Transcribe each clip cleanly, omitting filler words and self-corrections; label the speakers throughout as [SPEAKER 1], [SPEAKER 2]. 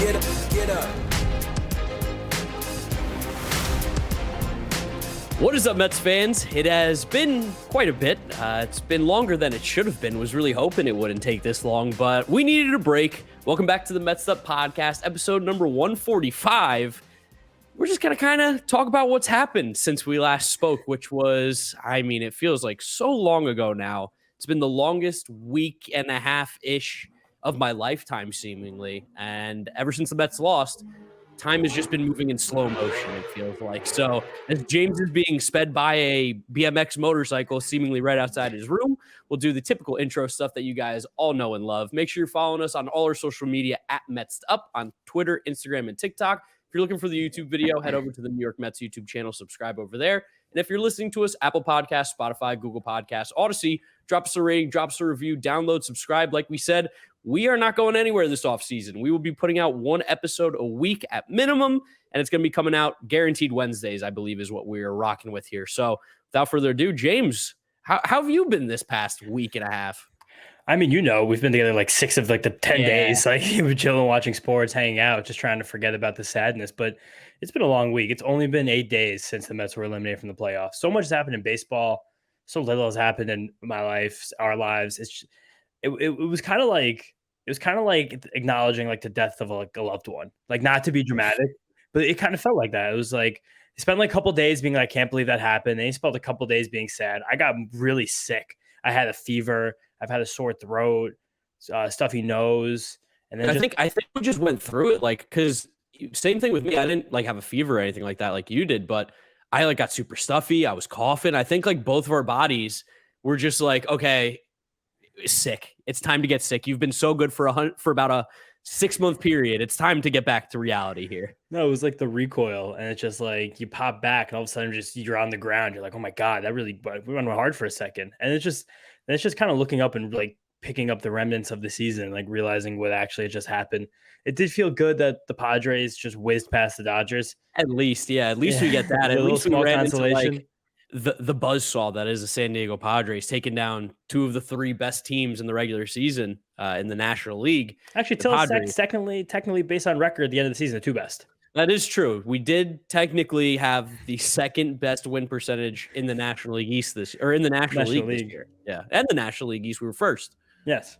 [SPEAKER 1] Get up.
[SPEAKER 2] What is up, Mets fans? It has been quite a bit. It's been longer than it should have been. Was really hoping it wouldn't take this long, but we needed a break. Welcome back to the Mets Up Podcast, episode number 145. We're just going to kind of talk about what's happened since we last spoke, which was, it feels like so long ago now. It's been the longest week and a half-ish of my lifetime, seemingly. And ever since the Mets lost, time has just been moving in slow motion, it feels like. So as James is being sped by a BMX motorcycle seemingly right outside his room, we'll do the typical intro stuff that you guys all know and love. Make sure you're following us on all our social media at Mets Up on Twitter, Instagram, and TikTok. If you're looking for the YouTube video, head over to the New York Mets YouTube channel, subscribe over there. And if you're listening to us, Apple Podcasts, Spotify, Google Podcasts, Odyssey, drop us a rating, drop us a review, download, subscribe. Like we said, we are not going anywhere this offseason. We will be putting out one episode a week at minimum, and it's going to be coming out guaranteed Wednesdays, I believe, is what we're rocking with here. So without further ado, James, how have you been this past week and a half?
[SPEAKER 3] We've been together like 6 of like the 10 days, like we're chilling, watching sports, hanging out, just trying to forget about the sadness. But it's been a long week. It's only been 8 days since the Mets were eliminated from the playoffs. So much has happened in baseball. So little has happened in my life, our lives. It was kind of like acknowledging like the death of like a loved one, like not to be dramatic, but it kind of felt like that. It was like you spent like a couple days being like, I can't believe that happened. Then you spent a couple days being sad. I got really sick. I had a fever. I've had a sore throat, stuffy nose, and then
[SPEAKER 2] I think we just went through it, like, because same thing with me. I didn't like have a fever or anything like that, like you did, but I like got super stuffy. I was coughing. I think like both of our bodies were just like, okay, sick. It's time to get sick. You've been so good for about a 6-month period. It's time to get back to reality here.
[SPEAKER 3] No, it was like the recoil, and it's just like you pop back, and all of a sudden, you're on the ground. You're like, oh my god, that really we went hard for a second, and it's just kind of looking up and like picking up the remnants of the season, like realizing what actually just happened. It did feel good that the Padres just whizzed past the Dodgers.
[SPEAKER 2] At least we get that. At least we ran into like the buzzsaw that is the San Diego Padres, taking down 2 of the 3 best teams in the regular season in the National League.
[SPEAKER 3] Actually, technically based on record, at the end of the season, the 2 best.
[SPEAKER 2] That is true. We did technically have the 2nd best win percentage in the National League East this year. Yeah, and the National League East, we were first.
[SPEAKER 3] Yes.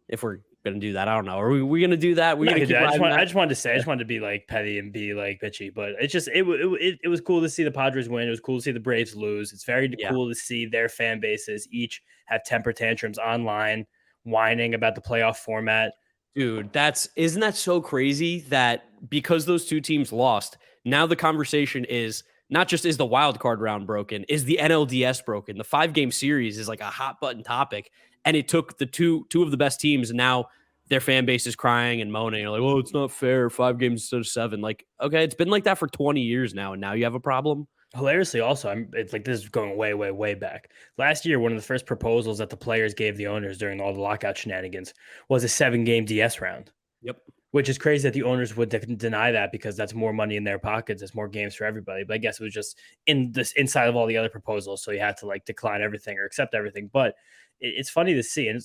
[SPEAKER 2] If we're going to do that, I don't know. Are we going to do that?
[SPEAKER 3] I just wanted to be like petty and be like bitchy, but it was cool to see the Padres win. It was cool to see the Braves lose. It's very cool to see their fan bases each have temper tantrums online, whining about the playoff format.
[SPEAKER 2] Dude, isn't that so crazy that because those 2 teams lost, now the conversation is not just is the wild card round broken, is the NLDS broken? The 5-game series is like a hot button topic, and it took the two of the best teams, and now their fan base is crying and moaning. They're like, oh, it's not fair. 5 games instead of 7. Like, okay, it's been like that for 20 years now, and now you have a problem.
[SPEAKER 3] Hilariously, also, it's like this is going way, way, way back. Last year, one of the first proposals that the players gave the owners during all the lockout shenanigans was a 7-game DS round.
[SPEAKER 2] Yep.
[SPEAKER 3] Which is crazy that the owners would deny that because that's more money in their pockets. It's more games for everybody. But I guess it was just inside of all the other proposals, so you had to like decline everything or accept everything. But it's funny to see, and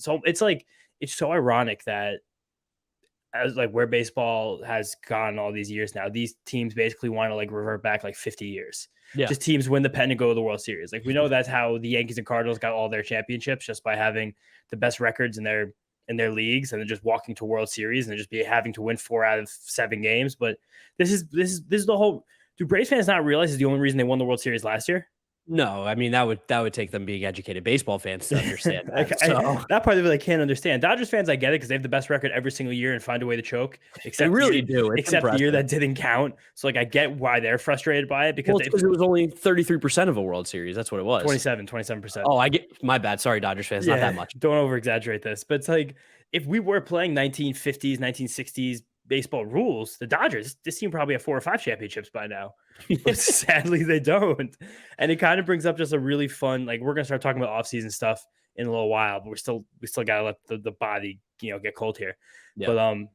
[SPEAKER 3] it's so ironic that as like where baseball has gone all these years now, these teams basically want to like revert back like 50 years. Yeah. Just teams win the pen and go to the World Series. Like we know that's how the Yankees and Cardinals got all their championships, just by having the best records in their leagues and then just walking to World Series and just having to win 4 out of 7 games. But this is the whole. Do Braves fans not realize is the only reason they won the World Series last year?
[SPEAKER 2] No, I mean that would take them being educated baseball fans to understand that.
[SPEAKER 3] That part of it I can't understand. Dodgers fans, I get it because they have the best record every single year and find a way to choke.
[SPEAKER 2] They really do.
[SPEAKER 3] Except the year that didn't count. So like I get why they're frustrated by it because
[SPEAKER 2] it was only 33% of a World Series. That's what it was.
[SPEAKER 3] 27%.
[SPEAKER 2] Oh, I get my bad. Sorry, Dodgers fans. Not that much.
[SPEAKER 3] Don't over exaggerate this, but it's like if we were playing 1950s, 1960s baseball rules, the Dodgers, this team probably have 4 or 5 championships by now. But sadly, they don't. And it kind of brings up just a really fun, like we're gonna start talking about offseason stuff in a little while, but we still gotta let the body get cold here. Yeah. But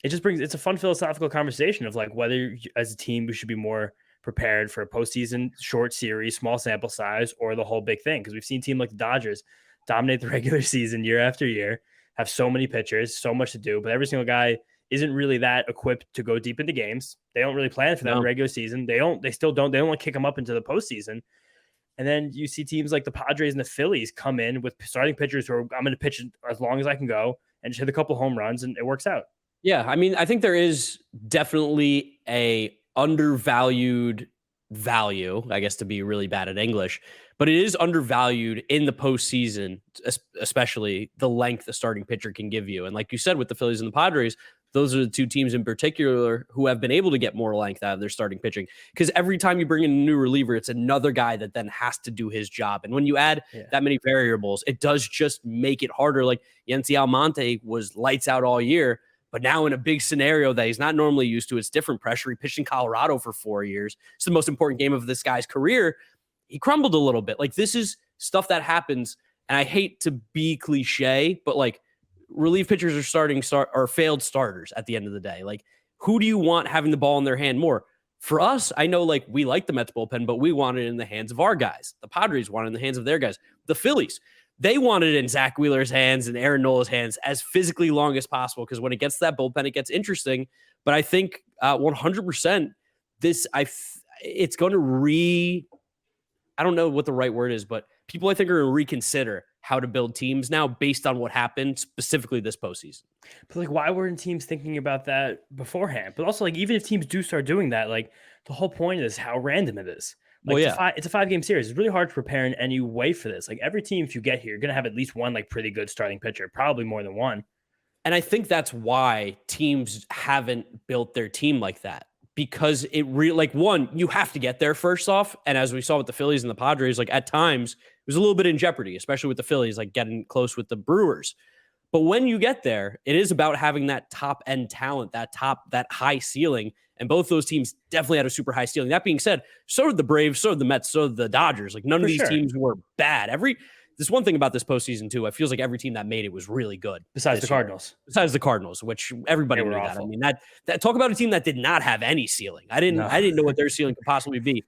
[SPEAKER 3] it's a fun philosophical conversation of like whether as a team we should be more prepared for a postseason short series, small sample size, or the whole big thing. Because we've seen a team like the Dodgers dominate the regular season year after year, have so many pitchers, so much to do, but every single guy isn't really that equipped to go deep into games. They don't really plan for that in the regular season. They don't want to kick them up into the postseason. And then you see teams like the Padres and the Phillies come in with starting pitchers who are, I'm going to pitch as long as I can go and just hit a couple home runs, and it works out.
[SPEAKER 2] Yeah, I mean, I think there is definitely a undervalued value, I guess, to be really bad at English, but it is undervalued in the postseason, especially the length the starting pitcher can give you. And like you said, with the Phillies and the Padres, those are the two teams in particular who have been able to get more length out of their starting pitching. Because every time you bring in a new reliever, it's another guy that then has to do his job. And when you add that many variables, it does just make it harder. Like Yency Almonte was lights out all year, but now in a big scenario that he's not normally used to, it's different pressure. He pitched in Colorado for 4 years. It's the most important game of this guy's career. He crumbled a little bit. Like, this is stuff that happens. And I hate to be cliche, but like, relief pitchers are failed starters at the end of the day. Like, who do you want having the ball in their hand more? For us, I know, like, we like the Mets bullpen, but we want it in the hands of our guys. The Padres want it in the hands of their guys. The Phillies, they want it in Zach Wheeler's hands and Aaron Nola's hands as physically long as possible, because when it gets to that bullpen, it gets interesting. But I think 100% it's going to I don't know what the right word is, but people, I think, are going to reconsider how to build teams now based on what happened specifically this postseason.
[SPEAKER 3] But like, why weren't teams thinking about that beforehand? But also, like, even if teams do start doing that, like, the whole point is how random it is. Like, it's a 5-game series. It's really hard to prepare in any way for this. Like, every team, if you get here, you're going to have at least one, like, pretty good starting pitcher, probably more than one.
[SPEAKER 2] And I think that's why teams haven't built their team like that. Because it really, like, one, you have to get there first off. And as we saw with the Phillies and the Padres, like, at times it was a little bit in jeopardy, especially with the Phillies, like getting close with the Brewers. But when you get there, it is about having that top end talent, that high ceiling. And both those teams definitely had a super high ceiling. That being said, so did the Braves, so did the Mets, so did the Dodgers. Like, none of these teams were bad. This one thing about this postseason too, it feels like every team that made it was really good.
[SPEAKER 3] Besides the
[SPEAKER 2] Cardinals, which everybody knew that. I mean, that talk about a team that did not have any ceiling. I didn't know what their ceiling could possibly be.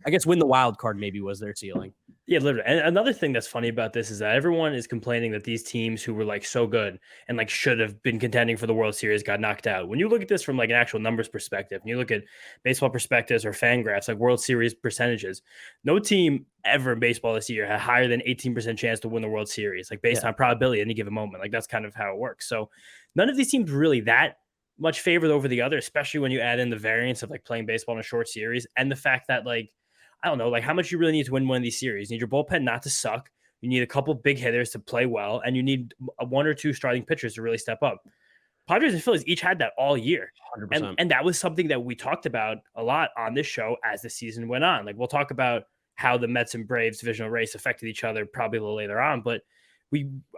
[SPEAKER 2] I guess win the wild card maybe was their ceiling.
[SPEAKER 3] Yeah, literally. And another thing that's funny about this is that everyone is complaining that these teams who were like so good and like should have been contending for the World Series got knocked out. When you look at this from like an actual numbers perspective, and you look at baseball perspectives or fan graphs, like World Series percentages, no team ever in baseball this year had higher than 18% chance to win the World Series, like based on probability at any given moment. Like, that's kind of how it works. So none of these teams really that much favored over the other, especially when you add in the variance of like playing baseball in a short series and the fact that, like, I don't know, like, how much you really need to win one of these series. You need your bullpen not to suck. You need a couple big hitters to play well, and you need one or two starting pitchers to really step up. Padres and Phillies each had that all year.
[SPEAKER 2] 100%.
[SPEAKER 3] And that was something that we talked about a lot on this show as the season went on. Like, we'll talk about how the Mets and Braves divisional race affected each other probably a little later on, but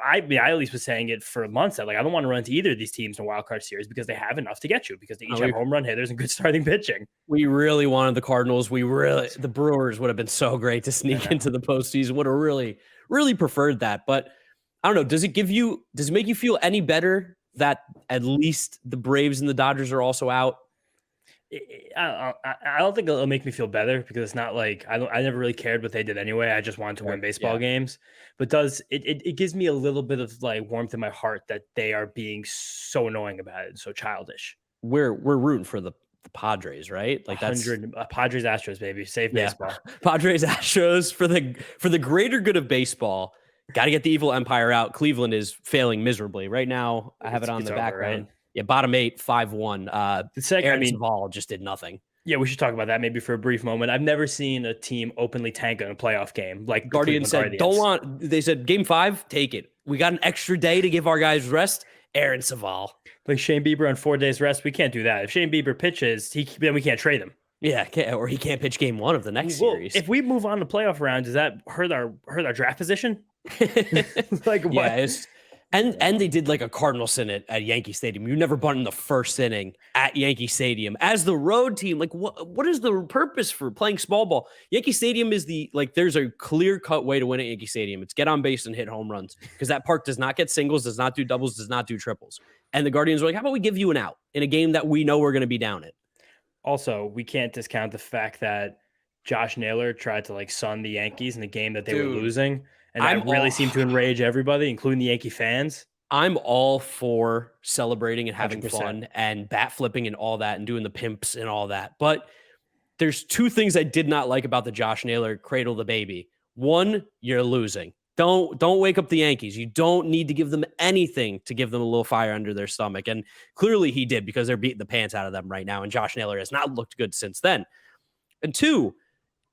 [SPEAKER 3] I at least was saying it for months that, like, I don't want to run into either of these teams in a wild card series because they have enough to get you, because they each have home run hitters and good starting pitching.
[SPEAKER 2] We really wanted the Cardinals. The Brewers would have been so great to sneak into the postseason. Would have really, really preferred that. But I don't know. Does it make you feel any better that at least the Braves and the Dodgers are also out?
[SPEAKER 3] I don't think it'll make me feel better, because it's not like I never really cared what they did anyway. I just wanted to win baseball games. But it gives me a little bit of like warmth in my heart that they are being so annoying about it and so childish.
[SPEAKER 2] We're rooting for the Padres, right? Like, that's
[SPEAKER 3] Padres Astros, baby. Save baseball.
[SPEAKER 2] Padres Astros for the greater good of baseball. Got to get the evil empire out. Cleveland is failing miserably right now. I have it on the background. Right? Yeah, bottom 8, 5-1. Aaron Saval just did nothing.
[SPEAKER 3] Yeah, we should talk about that maybe for a brief moment. I've never seen a team openly tank in a playoff game. Like,
[SPEAKER 2] Guardians said, they said game 5, take it. We got an extra day to give our guys rest. Aaron Saval.
[SPEAKER 3] Like Shane Bieber on 4 days rest, we can't do that. If Shane Bieber pitches, then we can't trade him.
[SPEAKER 2] Yeah, or he can't pitch game 1 of the next series.
[SPEAKER 3] If we move on to playoff round, does that hurt our draft position?
[SPEAKER 2] Like, what? Yeah, and they did like a Cardinal Senate at Yankee Stadium. You never bunt in the first inning at Yankee Stadium as the road team. Like, what is the purpose for playing small ball? Yankee Stadium is there's a clear cut way to win at Yankee Stadium. It's get on base and hit home runs, because that park does not get singles, does not do doubles, does not do triples. And the Guardians were like, how about we give you an out in a game that we know we're going to be down in?
[SPEAKER 3] Also, we can't discount the fact that Josh Naylor tried to like sun the Yankees in the game that they were losing. And that really seemed to enrage everybody, including the Yankee fans.
[SPEAKER 2] I'm all for celebrating and having
[SPEAKER 3] 100%.
[SPEAKER 2] fun and bat flipping and all that and doing the pimps and all that. But there's two things I did not like about the Josh Naylor cradle the baby. One, you're losing. Don't wake up the Yankees. You don't need to give them anything to give them a little fire under their stomach. And clearly he did, because they're beating the pants out of them right now. And Josh Naylor has not looked good since then. And two,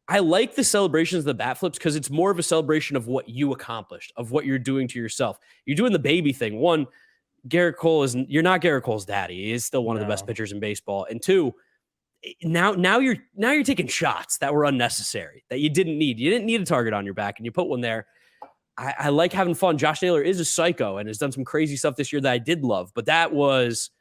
[SPEAKER 2] I like the celebrations of the bat flips because it's more of a celebration of what you accomplished, of what you're doing to yourself. You're doing the baby thing. One, you're not Garrett Cole's daddy. He is still one of the best pitchers in baseball. And two, now you're taking shots that were unnecessary, that you didn't need. You didn't need a target on your back, and you put one there. I like having fun. Josh Naylor is a psycho and has done some crazy stuff this year that I did love. But that was,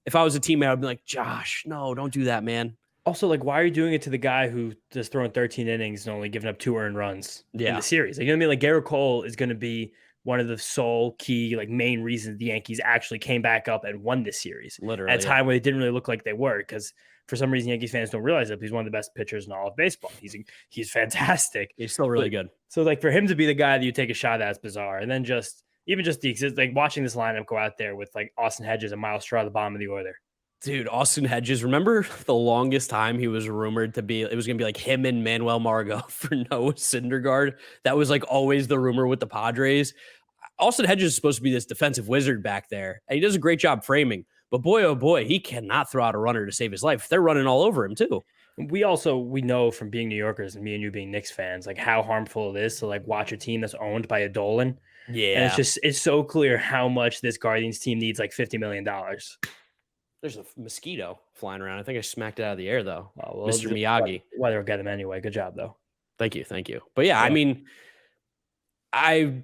[SPEAKER 2] if I was a teammate, I'd be like, Josh, no, don't do that, man.
[SPEAKER 3] Also, like, why are you doing it to the guy who just thrown 13 innings and only given up 2 earned runs in the series? Like, you know what I mean? Like, Garrett Cole is going to be one of the sole key, like, main reasons the Yankees actually came back up and won this series.
[SPEAKER 2] Literally.
[SPEAKER 3] At a time where they didn't really look like they were, because for some reason Yankees fans don't realize that he's one of the best pitchers in all of baseball. He's fantastic.
[SPEAKER 2] He's still really good.
[SPEAKER 3] So, like, for him to be the guy that you take a shot at is bizarre. And then even the watching this lineup go out there with, like, Austin Hedges and Miles Straw at the bottom of the order.
[SPEAKER 2] Dude, Austin Hedges, remember the longest time he was rumored to be, it was going to be like him and Manuel Margot for Noah Syndergaard. That was like always the rumor with the Padres. Austin Hedges is supposed to be this defensive wizard back there, and he does a great job framing. But boy, oh boy, he cannot throw out a runner to save his life. They're running all over him too.
[SPEAKER 3] We know from being New Yorkers and me and you being Knicks fans, like how harmful it is to like watch a team that's owned by a Dolan.
[SPEAKER 2] Yeah.
[SPEAKER 3] And it's so clear how much this Guardians team needs like $50 million.
[SPEAKER 2] There's a mosquito flying around. I think I smacked it out of the air, though.
[SPEAKER 3] Oh, well,
[SPEAKER 2] Mr. Miyagi.
[SPEAKER 3] Well, they'll get him anyway. Good job, though.
[SPEAKER 2] Thank you. But yeah, I mean, I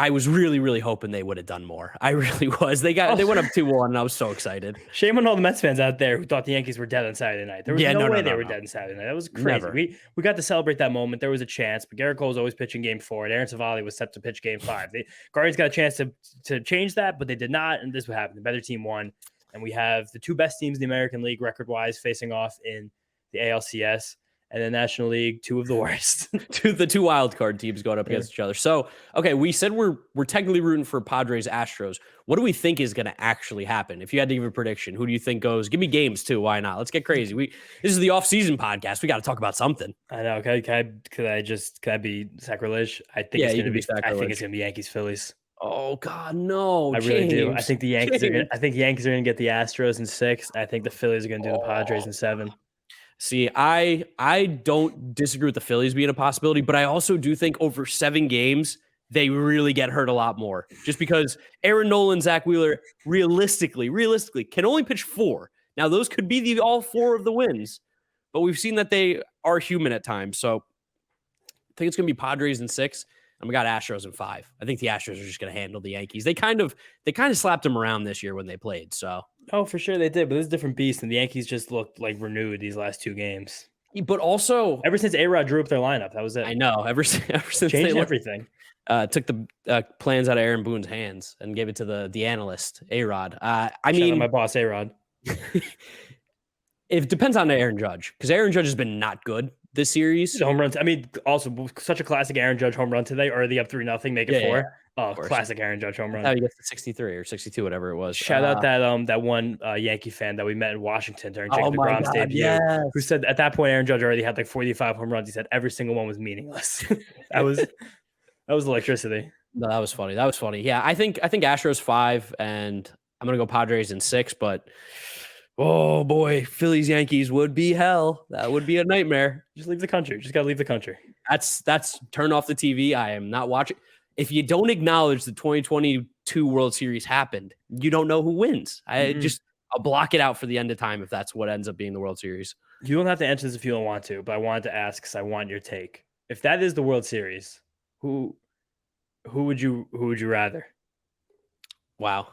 [SPEAKER 2] was really, really hoping they would have done more. I really was. They went up 2-1, and I was so excited.
[SPEAKER 3] Shame on all the Mets fans out there who thought the Yankees were dead on Saturday night. There was no way they were dead on Saturday night. That was crazy.
[SPEAKER 2] Never.
[SPEAKER 3] We got to celebrate that moment. There was a chance, but Garrett Cole was always pitching Game 4, and Aaron Savali was set to pitch Game 5. The Guardians got a chance to change that, but they did not, and this would happen. The better team won. And we have the two best teams in the American League record-wise facing off in the ALCS, and the National League, two of the worst.
[SPEAKER 2] The two wild card teams going up against each other. So, okay, we said we're technically rooting for Padres Astros. What do we think is going to actually happen? If you had to give a prediction, who do you think goes? Give me games too. Why not? Let's get crazy. This is the off-season podcast. We got to talk about something.
[SPEAKER 3] I know. Could I be sacrilege? I think it's going to be sacrilege. I think it's going to be Yankees Phillies.
[SPEAKER 2] Oh God, no!
[SPEAKER 3] I really do. I think the Yankees are going to get the Astros in 6. I think the Phillies are going to do the Padres in 7.
[SPEAKER 2] See, I don't disagree with the Phillies being a possibility, but I also do think over 7 games they really get hurt a lot more. Just because Aaron Nola, Zach Wheeler, realistically can only pitch 4. Now those could be all 4 of the wins, but we've seen that they are human at times. So I think it's going to be Padres in 6. And we got Astros in 5. I think the Astros are just going to handle the Yankees. They kind of slapped them around this year when they played. So,
[SPEAKER 3] oh, for sure they did. But it's a different beast, and the Yankees just looked like renewed these last 2 games.
[SPEAKER 2] But also,
[SPEAKER 3] ever since A-Rod drew up their lineup, that was it.
[SPEAKER 2] I know. Ever since
[SPEAKER 3] changed everything.
[SPEAKER 2] Took the plans out of Aaron Boone's hands and gave it to the analyst A-Rod.
[SPEAKER 3] Shout out my boss A-Rod.
[SPEAKER 2] It depends on Aaron Judge, because Aaron Judge has been not good this series.
[SPEAKER 3] Home runs. I mean, also such a classic Aaron Judge home run today. Or are they up 3-0? Make it 4. Yeah. Oh, classic Aaron Judge home run.
[SPEAKER 2] How he gets to 63 or 62, whatever it was.
[SPEAKER 3] Shout out that one Yankee fan that we met in Washington during Jacob DeGrom's debut, who said at that point Aaron Judge already had like 45 home runs. He said every single one was meaningless. that was electricity.
[SPEAKER 2] No, that was funny. Yeah, I think Astros 5, and I'm gonna go Padres in 6, but. Oh boy, Phillies Yankees would be hell. That would be a nightmare.
[SPEAKER 3] Just leave the country. Just gotta leave the country.
[SPEAKER 2] That's turn off the TV. I am not watching. If you don't acknowledge the 2022 World Series happened, you don't know who wins. I'll block it out for the end of time if that's what ends up being the World Series.
[SPEAKER 3] You don't have to answer this if you don't want to, but I wanted to ask because I want your take. If that is the World Series, who would you rather?
[SPEAKER 2] Wow.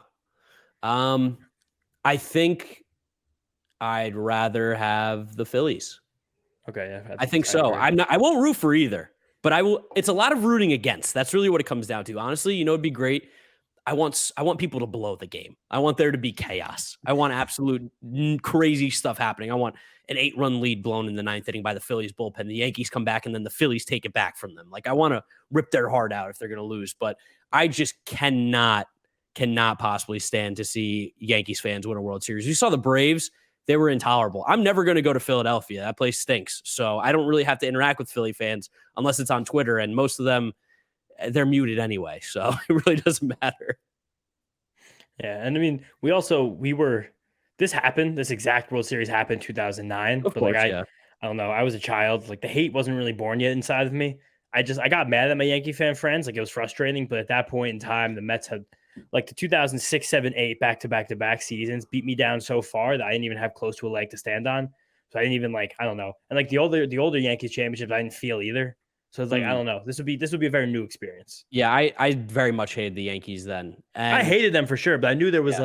[SPEAKER 2] I think I'd rather have the Phillies.
[SPEAKER 3] Okay, yeah,
[SPEAKER 2] I think so. I won't root for either, but I will. It's a lot of rooting against. That's really what it comes down to. Honestly, it'd be great. I want people to blow the game. I want there to be chaos. I want absolute crazy stuff happening. I want an 8-run lead blown in the 9th inning by the Phillies bullpen. The Yankees come back and then the Phillies take it back from them. Like I want to rip their heart out if they're going to lose, but I just cannot cannot possibly stand to see Yankees fans win a World Series. You saw the Braves. They were intolerable. I'm never going to go to Philadelphia. That place stinks. So I don't really have to interact with Philly fans unless it's on Twitter. And most of them, they're muted anyway. So it really doesn't matter.
[SPEAKER 3] Yeah. And I mean, this happened. This exact World Series happened in 2009.
[SPEAKER 2] Of course,
[SPEAKER 3] I don't know. I was a child. Like the hate wasn't really born yet inside of me. I got mad at my Yankee fan friends. Like it was frustrating. But at that point in time, the Mets had like the 2006, 7, 8 back-to-back seasons beat me down so far that I didn't even have close to a leg to stand on. So I didn't even I don't know. And like the older Yankees championships, I didn't feel either. So it's like, I don't know. This would be a very new experience.
[SPEAKER 2] Yeah, I very much hated the Yankees then. And
[SPEAKER 3] I hated them for sure, but I knew there was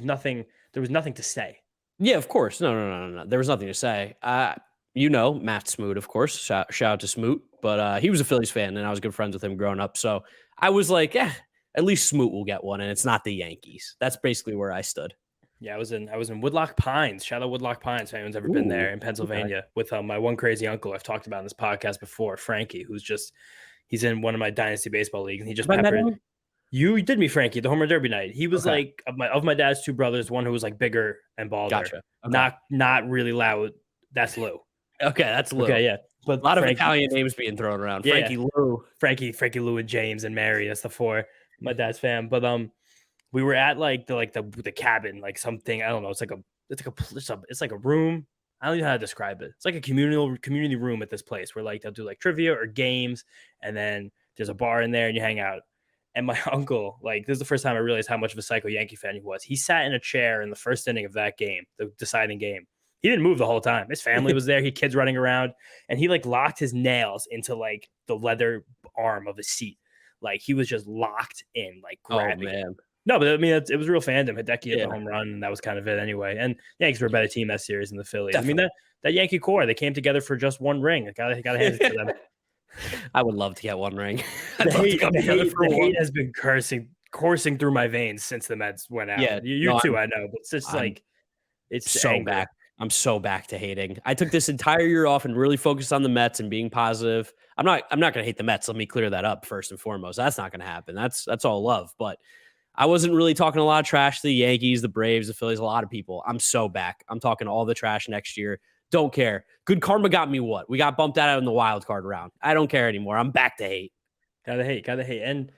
[SPEAKER 3] nothing to say.
[SPEAKER 2] Yeah, of course. No. There was nothing to say. Matt Smoot, of course. Shout out to Smoot. But he was a Phillies fan, and I was good friends with him growing up. So I was like, at least Smoot will get one, and it's not the Yankees. That's basically where I stood.
[SPEAKER 3] Yeah, I was in Woodlock Pines. Shout out Woodlock Pines if anyone's ever been there in Pennsylvania with my one crazy uncle I've talked about in this podcast before, Frankie, he's in one of my dynasty baseball leagues, and he just peppered. You did meet Frankie at the home run derby night. He was like of my dad's two brothers, one who was like bigger and balder.
[SPEAKER 2] Gotcha. Okay.
[SPEAKER 3] Not really loud. That's Lou.
[SPEAKER 2] Okay, that's Lou.
[SPEAKER 3] Okay, yeah. But
[SPEAKER 2] a lot of Italian names being thrown around. Frankie Lou.
[SPEAKER 3] Frankie, Lou, and James and Mary. That's the four. My dad's fam. But we were at the cabin, like something. I don't know. It's like a room. I don't even know how to describe it. It's like a community room at this place where like they'll do like trivia or games, and then there's a bar in there and you hang out. And my uncle, like, this is the first time I realized how much of a psycho Yankee fan he was. He sat in a chair in the first inning of that game, the deciding game. He didn't move the whole time. His family was there. He had kids running around, and he like locked his nails into like the leather arm of his seat. Like he was just locked in, like grabbing.
[SPEAKER 2] Oh, man.
[SPEAKER 3] No, but I mean, it was real fandom. Hideki hit the home run, and that was kind of it anyway. And Yankees were a better team that series than the Phillies. Definitely. I mean, that Yankee core, they came together for just one ring. I gotta hand it to them.
[SPEAKER 2] I would love to get one ring.
[SPEAKER 3] The hate has been coursing through my veins since the Mets went out. Yeah, you too, I know. But it's just it's
[SPEAKER 2] so
[SPEAKER 3] anger.
[SPEAKER 2] Back. I'm so back to hating. I took this entire year off and really focused on the Mets and being positive. I'm not going to hate the Mets. Let me clear that up first and foremost. That's not going to happen. That's all love. But I wasn't really talking a lot of trash to the Yankees, the Braves, the Phillies, a lot of people. I'm so back. I'm talking all the trash next year. Don't care. Good karma got me what? We got bumped out in the wild card round. I don't care anymore. I'm back to hate.
[SPEAKER 3] Gotta hate. And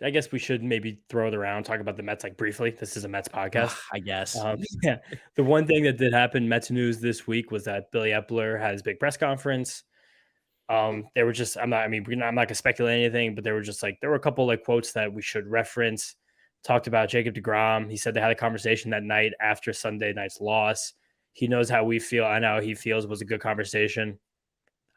[SPEAKER 3] I guess we should maybe throw it around, talk about the Mets like briefly. This is a Mets podcast.
[SPEAKER 2] I guess.
[SPEAKER 3] Yeah. The one thing that did happen, Mets news this week, was that Billy Epler had his big press conference. They were just, I'm not gonna speculate anything, but there were a couple like quotes that we should reference. Talked about Jacob deGrom. He said they had a conversation that night after Sunday night's loss. He knows how we feel. I know how he feels. It was a good conversation.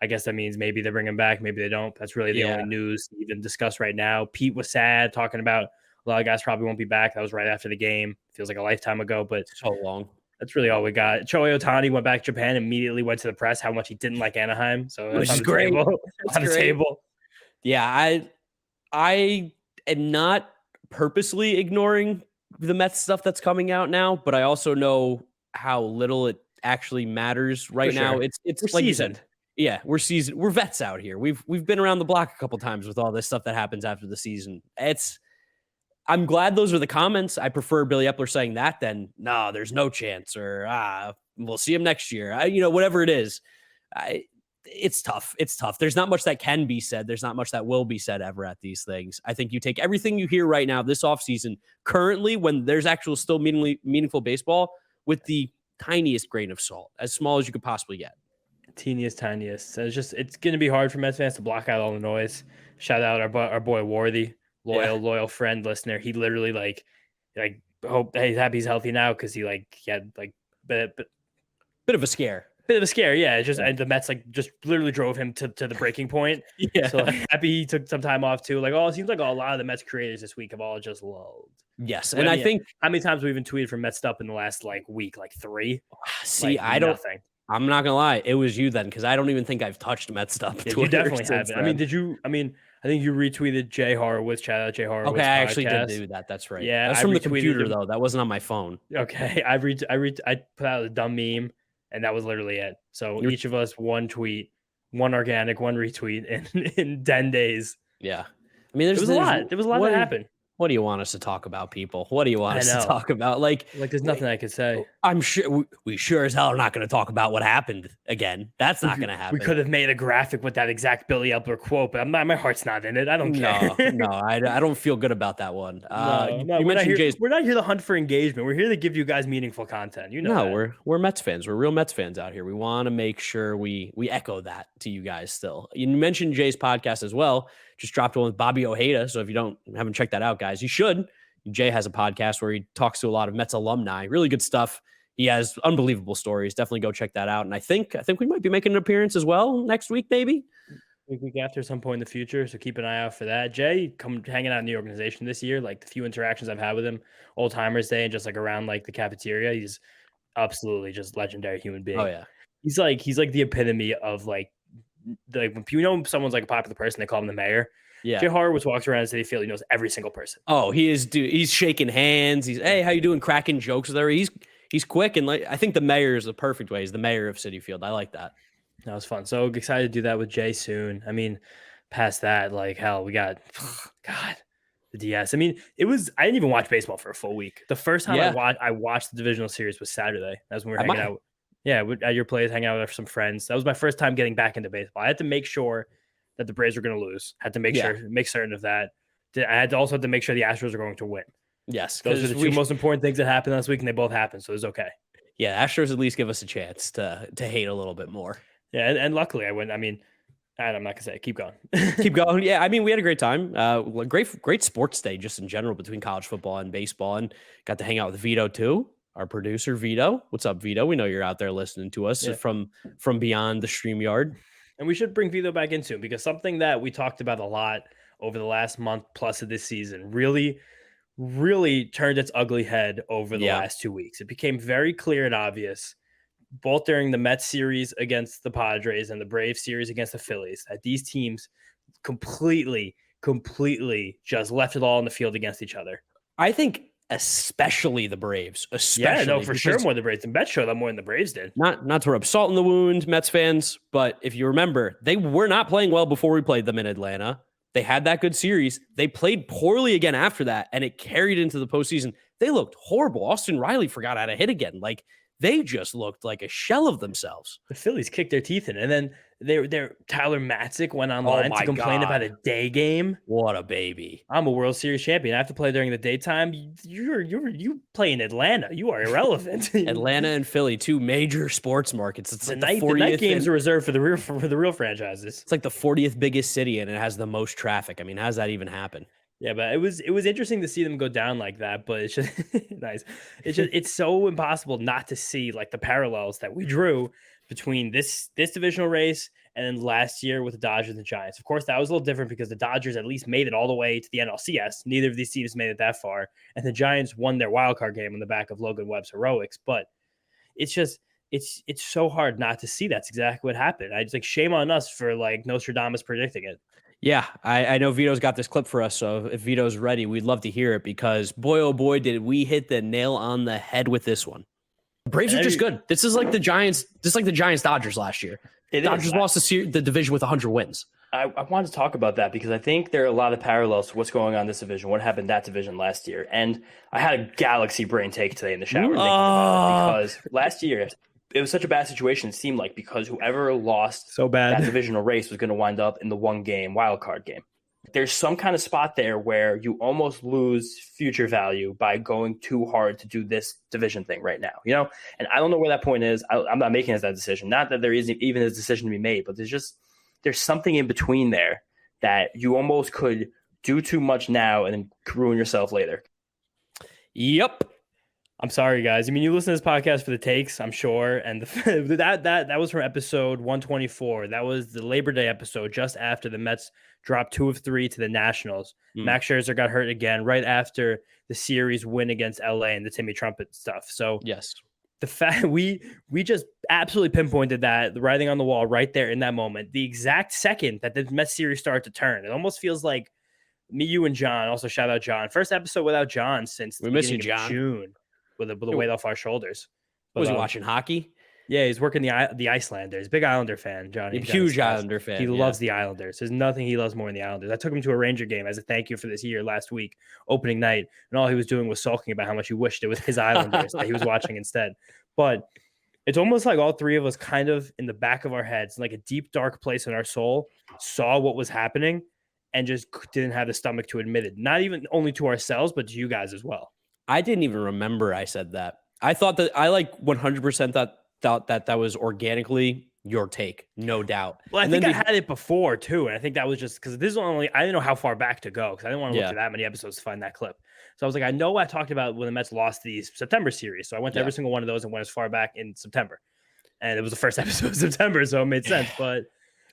[SPEAKER 3] I guess that means maybe they bring him back. Maybe they don't. That's really the only news to even discuss right now. Pete was sad, talking about a lot of guys probably won't be back. That was right after the game. Feels like a lifetime ago, but
[SPEAKER 2] so long.
[SPEAKER 3] That's really all we got. Shohei Ohtani went back to Japan, immediately went to the press how much he didn't like Anaheim. So
[SPEAKER 2] that's on the great.
[SPEAKER 3] Table.
[SPEAKER 2] Yeah, I am not purposely ignoring the Mets stuff that's coming out now, but I also know how little it actually matters right now. It's
[SPEAKER 3] we're like seasoned.
[SPEAKER 2] Yeah, we're seasoned. We're vets out here. We've been around the block a couple times with all this stuff that happens after the season. I'm glad those are the comments. I prefer Billy Epler saying that than no, there's no chance, or we'll see him next year. Whatever it is. It's tough. It's tough. There's not much that can be said. There's not much that will be said ever at these things. I think you take everything you hear right now, this offseason, currently, when there's actual still meaningful baseball, with the tiniest grain of salt, as small as you could possibly get.
[SPEAKER 3] Tiniest. So it's going to be hard for Mets fans to block out all the noise. Shout out our boy Worthy, loyal friend, listener. He literally like hope he's happy he's healthy now because he had bit
[SPEAKER 2] of a scare.
[SPEAKER 3] Bit of a scare, yeah. And the Mets just literally drove him to the breaking point.
[SPEAKER 2] Yeah.
[SPEAKER 3] So happy he took some time off too. It seems like a lot of the Mets creators this week have all just lulled.
[SPEAKER 2] Yes, and I think
[SPEAKER 3] how many times we even tweeted from Mets up in the last week, 3.
[SPEAKER 2] See, I don't.
[SPEAKER 3] Nothing.
[SPEAKER 2] I'm not gonna lie, it was you then because I don't even think I've touched Mets stuff.
[SPEAKER 3] Yeah, you definitely haven't. I mean, did you? I mean, I think you retweeted Jay Horowitz. Shout out Jay Horowitz.
[SPEAKER 2] Okay, I actually did do that. That's right.
[SPEAKER 3] Yeah,
[SPEAKER 2] that's from the computer though. That wasn't on my phone.
[SPEAKER 3] Okay, I put out a dumb meme. And that was literally it. So each of us one tweet, one organic, one retweet in 10 days.
[SPEAKER 2] Yeah. I mean,
[SPEAKER 3] there was a lot that happened.
[SPEAKER 2] What do you want us to talk about, people? What do you want
[SPEAKER 3] I
[SPEAKER 2] us to
[SPEAKER 3] know.
[SPEAKER 2] talk about? Like
[SPEAKER 3] There's nothing I could say.
[SPEAKER 2] I'm sure we sure as hell are not going to talk about what happened again. That's not going to
[SPEAKER 3] We
[SPEAKER 2] happen.
[SPEAKER 3] could have made a graphic with that exact Billy Epler quote, but my heart's not in it. I don't
[SPEAKER 2] No,
[SPEAKER 3] care.
[SPEAKER 2] no, I don't feel good about that one.
[SPEAKER 3] No,
[SPEAKER 2] You
[SPEAKER 3] we're not
[SPEAKER 2] mentioned
[SPEAKER 3] here.
[SPEAKER 2] Jay's.
[SPEAKER 3] We're not here to hunt for engagement. We're here to give you guys meaningful content. You know
[SPEAKER 2] No,
[SPEAKER 3] that.
[SPEAKER 2] we're Mets fans. We're real Mets fans out here. We want to make sure we echo that to you guys still. You mentioned Jay's podcast as well. Just dropped one with Bobby Ojeda. So if you haven't checked that out, guys, you should. Jay has a podcast where he talks to a lot of Mets alumni. Really good stuff. He has unbelievable stories. Definitely go check that out. And I think we might be making an appearance as well next week, maybe.
[SPEAKER 3] Week after some point in the future, so keep an eye out for that. Jay, come hanging out in the organization this year. Like the few interactions I've had with him, Old Timers Day, and just like around like the cafeteria, he's absolutely just legendary human being.
[SPEAKER 2] Oh yeah,
[SPEAKER 3] he's like the epitome of like when you know someone's like a popular person, they call him the mayor.
[SPEAKER 2] yeah.
[SPEAKER 3] Jay Horowitz walks around City Field, he knows every single person.
[SPEAKER 2] Oh, he is. Dude, he's shaking hands. He's hey, how you doing? Cracking jokes with her. He's quick and like I think the mayor is the perfect way. He's the mayor of City Field. I like that.
[SPEAKER 3] That was fun. So excited to do that with Jay soon. I mean, past that, like hell, we got God, the DS. I mean, I didn't even watch baseball for a full week. The first time I watched the divisional series was Saturday. That's when we were hanging out. Yeah, at your place, hanging out with some friends. That was my first time getting back into baseball. I had to make sure that the Braves were going to lose. Had to make certain of that. I had to also make sure the Astros are going to win.
[SPEAKER 2] Yes,
[SPEAKER 3] those are the two most important things that happened last week, and they both happened, so it was okay.
[SPEAKER 2] Yeah, Astros at least give us a chance to hate a little bit more.
[SPEAKER 3] Yeah, and luckily I went. I mean, I'm not gonna say. Keep going.
[SPEAKER 2] Keep going. Yeah, I mean, we had a great time. Great sports day just in general between college football and baseball, and got to hang out with Vito too, our producer Vito. What's up, Vito? We know you're out there listening to us from beyond the StreamYard.
[SPEAKER 3] And we should bring Vito back in soon because something that we talked about a lot over the last month plus of this season really turned its ugly head over the last 2 weeks. It became very clear and obvious, both during the Mets series against the Padres and the Braves series against the Phillies, that these teams completely just left it all on the field against each other.
[SPEAKER 2] I think especially the Braves.
[SPEAKER 3] For sure more the Braves. The Mets showed up more than the Braves did.
[SPEAKER 2] Not to rub salt in the wound, Mets fans, but if you remember, they were not playing well before we played them in Atlanta. They had that good series. They played poorly again after that, and it carried into the postseason. They looked horrible. Austin Riley forgot how to hit again. Like, they just looked like a shell of themselves.
[SPEAKER 3] The Phillies kicked their teeth in, and then Tyler Matzik went online to complain about a day game.
[SPEAKER 2] What a baby!
[SPEAKER 3] I'm a World Series champion. I have to play during the daytime. You play in Atlanta. You are irrelevant.
[SPEAKER 2] Atlanta and Philly, two major sports markets. It's
[SPEAKER 3] the night games are reserved for the real franchises.
[SPEAKER 2] It's like the 40th biggest city, and it has the most traffic. I mean, how does that even happen?
[SPEAKER 3] Yeah, but it was interesting to see them go down like that. But it's just nice. It's so impossible not to see like the parallels that we drew between this divisional race and then last year with the Dodgers and the Giants. Of course, that was a little different because the Dodgers at least made it all the way to the NLCS. Neither of these teams made it that far, and the Giants won their wild card game on the back of Logan Webb's heroics. But it's just it's so hard not to see that's exactly what happened. I just like shame on us for like Nostradamus predicting it.
[SPEAKER 2] Yeah, I know Vito's got this clip for us, so if Vito's ready, we'd love to hear it because boy, oh boy, did we hit the nail on the head with this one. The Braves are just good. This is like the Giants, Dodgers last year. Dodgers lost the division with 100 wins.
[SPEAKER 3] I wanted to talk about that because I think there are a lot of parallels to what's going on in this division, what happened in that division last year. And I had a galaxy brain take today in the shower thinking about it because last year it was such a bad situation, it seemed like, because whoever lost that divisional race was going to wind up in the one-game wild card game. There's some kind of spot there where you almost lose future value by going too hard to do this division thing right now, you know? And I don't know where that point is. I'm not making that decision. Not that there isn't even a decision to be made, but there's something in between there that you almost could do too much now and then ruin yourself later.
[SPEAKER 2] Yep.
[SPEAKER 3] I'm sorry, guys. I mean, you listen to this podcast for the takes, I'm sure. And that was from episode 124. That was the Labor Day episode just after the Mets dropped 2 of 3 to the Nationals. Max Scherzer got hurt again right after the series win against LA and the Timmy Trumpet stuff. So
[SPEAKER 2] yes,
[SPEAKER 3] the fact we just absolutely pinpointed that, the writing on the wall right there in that moment, the exact second that the Mets series started to turn. It almost feels like me, you, and John. Also, shout out John. First episode without John since
[SPEAKER 2] we miss you, John.
[SPEAKER 3] June with a weight off our shoulders.
[SPEAKER 2] But, was he watching hockey?
[SPEAKER 3] Yeah, he's working the Icelanders. Big Islander fan, Johnny.
[SPEAKER 2] Huge Islander fan.
[SPEAKER 3] He loves the Islanders. There's nothing he loves more than the Islanders. I took him to a Ranger game as a thank you for this year last week, opening night, and all he was doing was sulking about how much he wished it was his Islanders that he was watching instead. But it's almost like all three of us kind of in the back of our heads, like a deep, dark place in our soul, saw what was happening and just didn't have the stomach to admit it. Not even only to ourselves, but to you guys as well.
[SPEAKER 2] I didn't even remember I said that. I thought that I 100% thought that was organically your take, no doubt.
[SPEAKER 3] Well, I think I had it before too, and I think that was just because this is only I didn't know how far back to go because I didn't want to look through that many episodes to find that clip. So I was like, I know I talked about when the Mets lost the September series, so I went to every single one of those and went as far back in September, and it was the first episode of September, so it made sense. But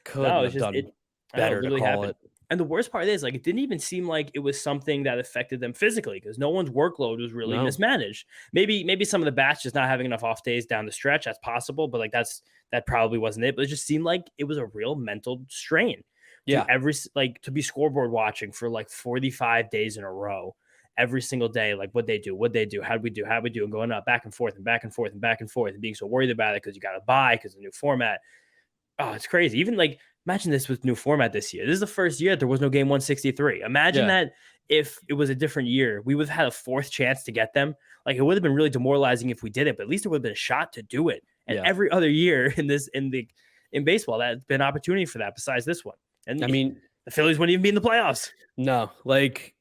[SPEAKER 2] it better to call it.
[SPEAKER 3] And the worst part is, like, it didn't even seem like it was something that affected them physically because no one's workload was really mismanaged. Maybe some of the bats just not having enough off days down the stretch. That's possible, but like that probably wasn't it. But it just seemed like it was a real mental strain. To be scoreboard watching for like 45 days in a row, every single day, like what they do, how'd we do, and going up back and forth and back and forth and back and forth and being so worried about it because you got to buy because the new format. Oh, it's crazy. Even like, imagine this with new format this year. This is the first year there was no game 163. Imagine that if it was a different year, we would have had a fourth chance to get them. Like it would have been really demoralizing if we did it, but at least there would have been a shot to do it. And every other year in baseball, that's been an opportunity for that besides this one. And I mean, the Phillies wouldn't even be in the playoffs.
[SPEAKER 2] No, like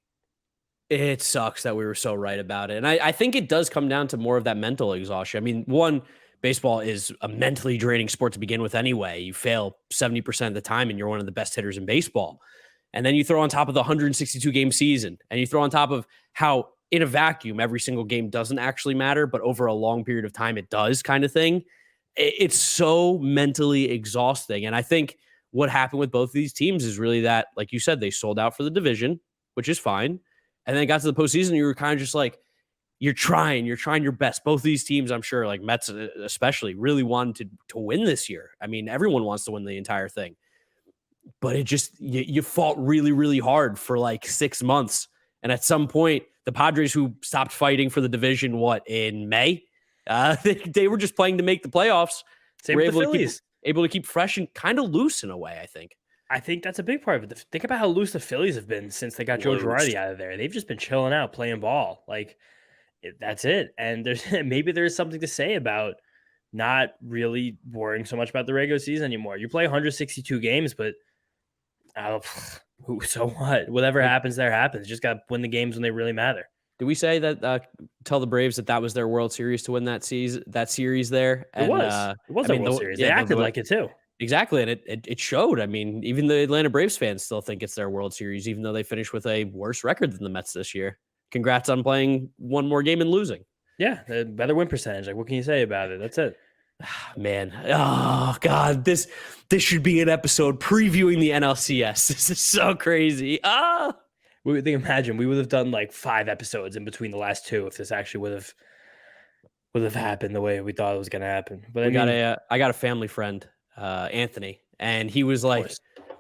[SPEAKER 2] it sucks that we were so right about it. And I think it does come down to more of that mental exhaustion. I mean, baseball is a mentally draining sport to begin with anyway. You fail 70% of the time and you're one of the best hitters in baseball. And then you throw on top of the 162 game season and you throw on top of how in a vacuum, every single game doesn't actually matter, but over a long period of time, it does kind of thing. It's so mentally exhausting. And I think what happened with both of these teams is really that, like you said, they sold out for the division, which is fine. And then it got to the postseason, you were kind of just like, you're trying your best. Both of these teams, I'm sure, like Mets especially, really wanted to win this year. I mean, everyone wants to win the entire thing. But it just, you fought really, really hard for like 6 months. And at some point, the Padres, who stopped fighting for the division, in May? They were just playing to make the playoffs.
[SPEAKER 3] Same with the Phillies.
[SPEAKER 2] Able to keep fresh and kind of loose in a way, I think.
[SPEAKER 3] I think that's a big part of it. Think about how loose the Phillies have been since they got Joe Girardi out of there. They've just been chilling out, playing ball. Like, that's it. And there's something to say about not really worrying so much about the regular season anymore. You play 162 games, but so what? Whatever happens, there happens. You just got to win the games when they really matter.
[SPEAKER 2] Did we say that? Tell the Braves that was their World Series to win that series there.
[SPEAKER 3] And, it was their World Series. They acted like it too.
[SPEAKER 2] Exactly, and it showed. I mean, even the Atlanta Braves fans still think it's their World Series, even though they finished with a worse record than the Mets this year. Congrats on playing one more game and losing.
[SPEAKER 3] Yeah, the better win percentage. Like, what can you say about it? That's it.
[SPEAKER 2] Man, oh God, this should be an episode previewing the NLCS. This is so crazy.
[SPEAKER 3] Imagine we would have done like 5 episodes in between the last 2 if this actually would have happened the way we thought it was going to happen. But
[SPEAKER 2] I got a family friend, Anthony, and he was like,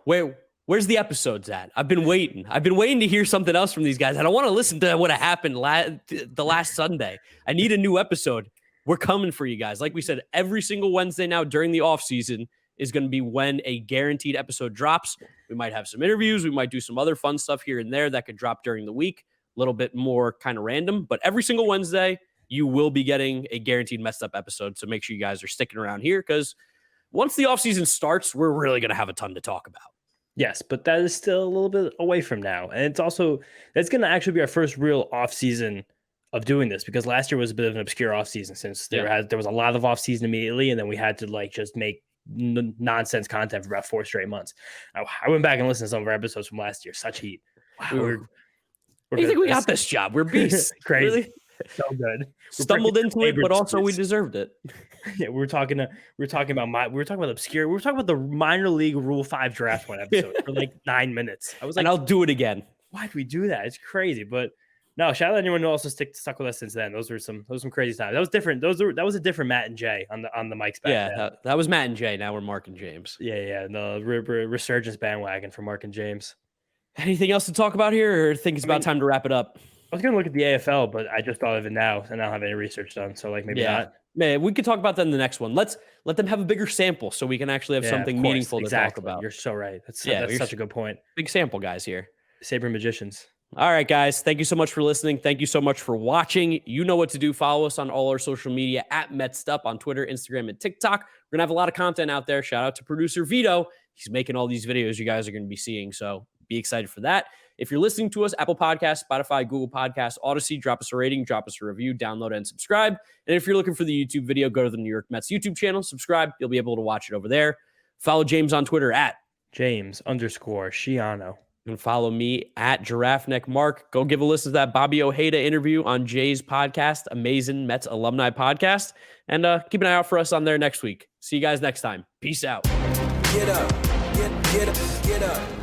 [SPEAKER 2] Where's the episodes at? I've been waiting to hear something else from these guys. I don't want to listen to what happened the last Sunday. I need a new episode. We're coming for you guys. Like we said, every single Wednesday now during the offseason is going to be when a guaranteed episode drops. We might have some interviews. We might do some other fun stuff here and there that could drop during the week. A little bit more kind of random. But every single Wednesday, you will be getting a guaranteed messed up episode. So make sure you guys are sticking around here because once the offseason starts, we're really going to have a ton to talk about.
[SPEAKER 3] Yes, but that is still a little bit away from now. And that's going to actually be our first real offseason of doing this because last year was a bit of an obscure offseason since there was a lot of offseason immediately. And then we had to like just make nonsense content for about 4 straight months. I went back and listened to some of our episodes from last year. Such heat. Wow.
[SPEAKER 2] You think we got this job? We're beasts.
[SPEAKER 3] Crazy. Really? So good.
[SPEAKER 2] Stumbled into it, but also we deserved it.
[SPEAKER 3] Yeah, we were talking about the minor league Rule 5 draft one episode for like 9 minutes. I was like,
[SPEAKER 2] and I'll do it again.
[SPEAKER 3] Why'd we do that? It's crazy. But no, shout out to anyone who also stuck with us since then. Those were some crazy times. That was different. That was a different Matt and Jay on the mics back then.
[SPEAKER 2] That was Matt and Jay. Now we're Mark and James.
[SPEAKER 3] Yeah. The resurgence bandwagon for Mark and James.
[SPEAKER 2] Anything else to talk about here, or think it's about time to wrap it up?
[SPEAKER 3] I was going to look at the AFL, but I just thought of it now, and I don't have any research done. So, like, maybe not.
[SPEAKER 2] Man, we could talk about that in the next one. Let them have a bigger sample so we can actually have something meaningful to talk about.
[SPEAKER 3] You're so right. That's such a good point.
[SPEAKER 2] Big sample guys here.
[SPEAKER 3] Saber magicians.
[SPEAKER 2] All right, guys. Thank you so much for listening. Thank you so much for watching. You know what to do. Follow us on all our social media at MetsUp on Twitter, Instagram, and TikTok. We're going to have a lot of content out there. Shout out to producer Vito. He's making all these videos you guys are going to be seeing. So be excited for that. If you're listening to us, Apple Podcasts, Spotify, Google Podcasts, Odyssey, drop us a rating, drop us a review, download and subscribe. And if you're looking for the YouTube video, go to the New York Mets YouTube channel, subscribe. You'll be able to watch it over there. Follow James on Twitter at
[SPEAKER 3] James_Shiano.
[SPEAKER 2] And follow me at Giraffe Neck Mark. Go give a listen to that Bobby Ojeda interview on Jay's podcast, Amazing Mets Alumni Podcast. And keep an eye out for us on there next week. See you guys next time. Peace out.
[SPEAKER 1] Get up, get up, get up.